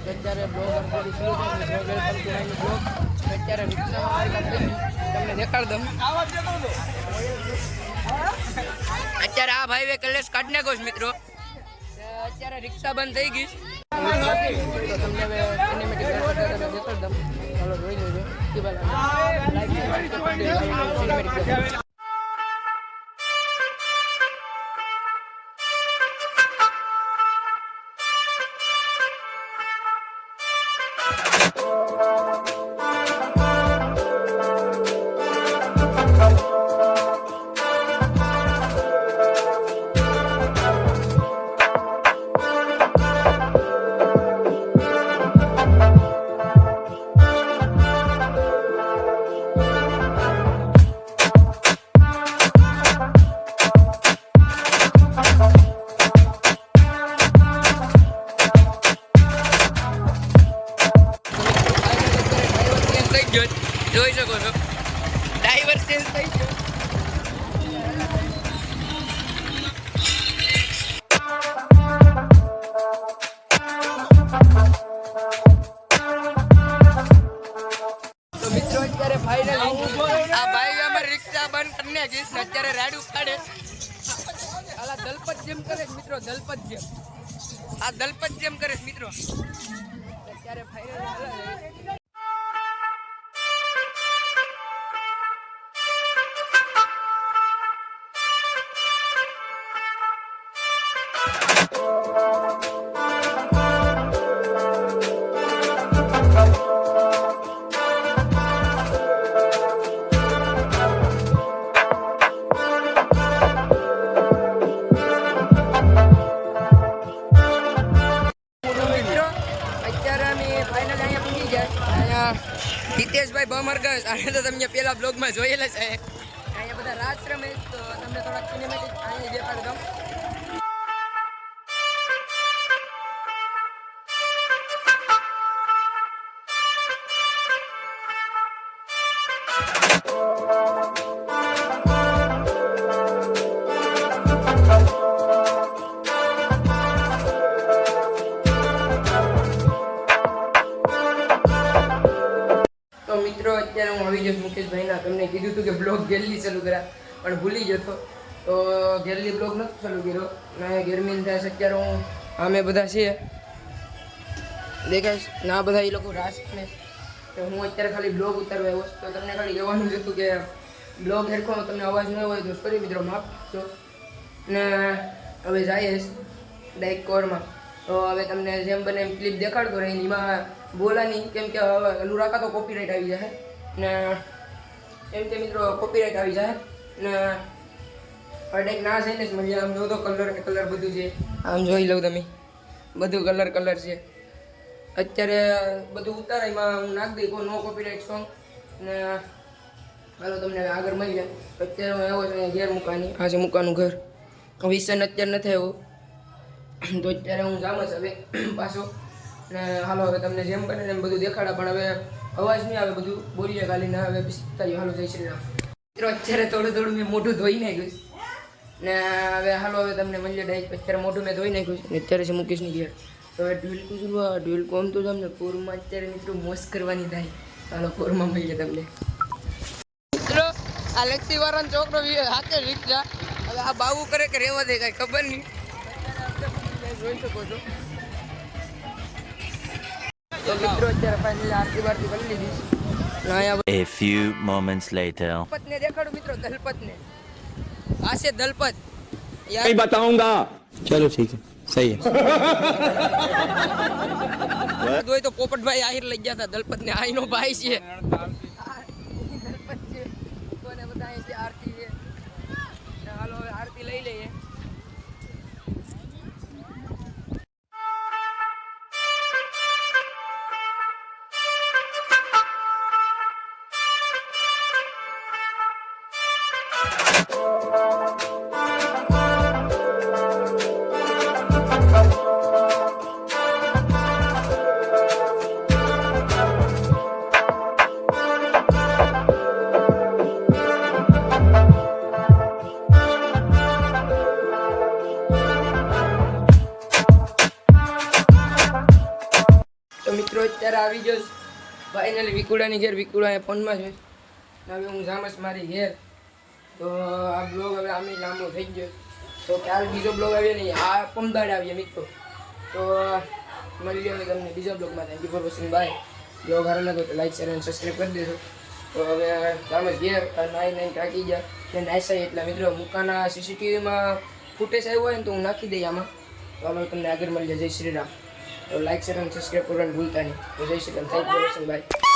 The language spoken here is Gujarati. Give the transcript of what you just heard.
અત્યારે બ્લોગ શરૂ થયો વેલકમ ટુ માય બ્લોગ. અત્યારે રિક્ષામાં તમને દેખાડ દઉં. અત્યારે આ ભાઈ કલેશ કાઢી નાખો છો મિત્રો. અત્યારે રિક્ષા બંધ થઈ ગઈ તો તમને હવે સિનેમેટિક દેખાડ દઉં. ચાલો જોઈ લેજો. સિનેમેટિક જોઈ શકો છો ડ્રાઈવર ચેન્જ થઈ ગયો. તો મિત્રો અત્યારે ફાઇનલી આ ભાઈ અમારી રિક્ષા બંધ કરી નાખી. અત્યારે રાડું કાઢે. આલા દલપત જેમ કરે મિત્રો. દલપત જેમ આ દલપત જેમ કરે મિત્રો. અત્યારે ફાઇનલી હિતેશભાઈ બમરગસ આને તો તમને પેલા બ્લોગમાં જોયેલા છે. અહીંયા બધા રાત રમે તો તમને થોડાક સિનેમેટિક અહીંયા દેખાડી દઉં. તો મિત્રો અત્યારે હું આવી જઈશ મુકેશભાઈના. તમને કીધું હતું કે બ્લોગ ગેરલી ચાલુ કર્યા પણ ભૂલી જતો તો ગેરલી બ્લોગ નથી ચાલુ કર્યો. ના ગેરમીન થાય છે. અત્યારે હું અમે બધા છીએ દેખાશ ના બધા એ લોકો રાષ્ટ્રને તો હું અત્યારે ખાલી બ્લોગ ઉતારવા આવ્યો તો તમને ખાલી કહેવાનું જ હતું કે બ્લોગ હેરખો તમને અવાજ ન હોય તો સોરી મિત્રો માફ છો. ને હવે જઈએ ડાયરેક્ટ કોરમાં. તો હવે તમને જેમ બને એમ ક્લિપ દેખાડતો રહી. એમાં બોલાની કેમ કે હવે એલું રાખા તો કોપીરાઇટ આવી જાય ને એમ કે મિત્રો કોપીરાઇટ આવી જાય ને અડેક ના છે ને મળી આમ જો તો કલર બધું છે. આમ જોઈ લઉં તમે બધું કલર છે. અત્યારે બધું ઉતારે એમાં હું નાખ દઈ નો કોપીરાઇટ સોંગ ને હાલો તમને આગળ મળી જાય. અત્યારે હું આવ્યો છું ઘેર મૂકવાની. આ છે મૂકવાનું ઘર. વિસન અત્યારે નથી આવ્યું તો અત્યારે હું જામ જ હવે પાછો ને હાલો હવે તમને જેમ બને એમ બધું દેખાડા પણ હવે અવાજ નહીં આવે. બધું બોલીએ ખાલી ને હવે પિસ્તાલીસ હાલો જય શ્રી રામ. મિત્રો અત્યારે થોડું મેં મોઢું ધોઈ નાખ્યું ને હવે હાલો હવે તમને મળીએ ડાયરેક્ટ. અત્યારે મોઢું મેં ધોઈ નાખ્યું ને અત્યારે છે મુકેશની ઘેર. તો હવે ઢોલકું આમ તો તમને કોરમાં અત્યારે મિત્રો મોજ કરવાની થાય. હાલો કોરમાં મળીએ તમને. મિત્રો આ લક્ષીવાળાનો છોકરો હાથે રિક્ષા હવે આ બાવું કરે કે રહેવા દે કાંઈ ખબર નહીં. જોઈ શકો છો. તો મિત્રો અત્યારે ફાઇનલી આરતી બારતી કરી લીધી. A few moments later. દલપતને દેખાડું મિત્રો. દલપતને આ છે દલપત. नहीं बताऊंगा. चलो ठीक है सही है. જોઈ તો પોપટભાઈ આહિર લઈ ગયા હતા. દલપતને આઈનો ભાઈ છે. દલપત છે કોને બતાય છે આરતી છે. હાલો હવે આરતી લઈ લઈએ. તો મિત્રો અત્યારે આવી ગયો ફાઇનલી વિકુડાની ઘેર. વિકુડા ફોનમાં જ હોય. હવે હું જામસ મારી ઘેર. તો આ બ્લોગ હવે આમે લાંબો થઈ ગયો. તો કાલ બીજો બ્લોગ આવ્યો નહીં, આ પમદાડ આવીએ મિત્રો. તો મળી ગયો તમને બીજા બ્લોગમાં. Thank you for watching. Bye. Blog સારો લાગ્યો તો લાઈક શેર અને સબસ્ક્રાઈબ કરી દેજો. તો હવે જામસ ઘેર નાઈ કાકી ગયા ને નાઈસાઈ એટલા મિત્રો મુકાના સીસીટીવીમાં ફૂટેજ આવ્યો હોય ને તો હું નાખી દઈ આમાં. તો અમે તમને આગળ મળી જાય. જય શ્રી રામ. તો લાઈક શેર અને સબસ્ક્રાઈબ કરવાનું ભૂલતા નહીં. તો Jai Shri Ram. Thank you for watching. By.